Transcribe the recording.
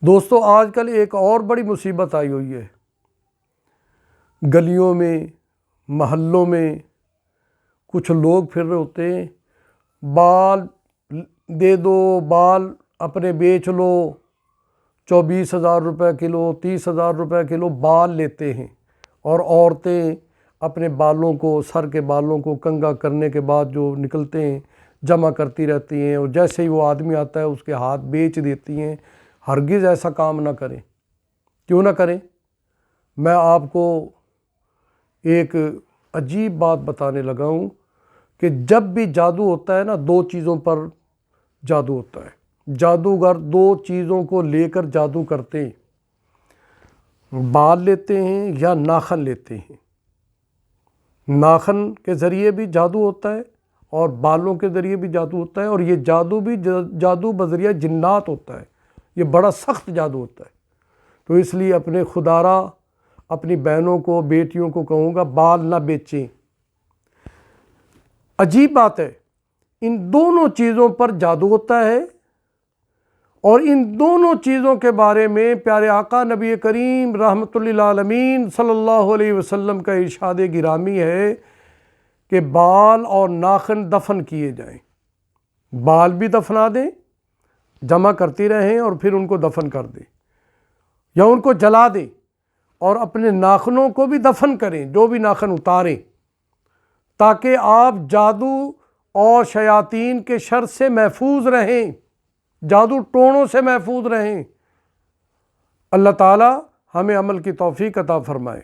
دوستو آج کل ایک اور بڑی مصیبت آئی ہوئی ہے، گلیوں میں محلوں میں کچھ لوگ پھر رہے ہوتے ہیں، بال دے دو، بال اپنے بیچ لو، 24,000 روپے کلو، 30,000 روپے کلو بال لیتے ہیں، اور عورتیں اپنے بالوں کو، سر کے بالوں کو کنگھا کرنے کے بعد جو نکلتے ہیں جمع کرتی رہتی ہیں، اور جیسے ہی وہ آدمی آتا ہے اس کے ہاتھ بیچ دیتی ہیں۔ ہرگز ایسا کام نہ کریں۔ کیوں نہ کریں؟ میں آپ کو ایک عجیب بات بتانے لگا ہوں کہ جب بھی جادو ہوتا ہے نا، دو چیزوں پر جادو ہوتا ہے۔ جادوگر دو چیزوں کو لے کر جادو کرتے ہیں، بال لیتے ہیں یا ناخن لیتے ہیں۔ ناخن کے ذریعے بھی جادو ہوتا ہے اور بالوں کے ذریعے بھی جادو ہوتا ہے، اور یہ جادو بھی جادو بذریعہ جنات ہوتا ہے۔ یہ بڑا سخت جادو ہوتا ہے۔ تو اس لیے اپنے خدارا اپنی بہنوں کو، بیٹیوں کو کہوں گا، بال نہ بیچیں۔ عجیب بات ہے، ان دونوں چیزوں پر جادو ہوتا ہے، اور ان دونوں چیزوں کے بارے میں پیارے آقا نبی کریم رحمۃ للعالمین صلی اللہ علیہ وسلم کا ارشاد گرامی ہے کہ بال اور ناخن دفن کیے جائیں۔ بال بھی دفنا دیں، جمع کرتی رہیں اور پھر ان کو دفن کر دیں، یا ان کو جلا دیں، اور اپنے ناخنوں کو بھی دفن کریں، جو بھی ناخن اتاریں، تاکہ آپ جادو اور شیاطین کے شر سے محفوظ رہیں، جادو ٹوڑوں سے محفوظ رہیں۔ اللہ تعالی ہمیں عمل کی توفیق عطا فرمائے۔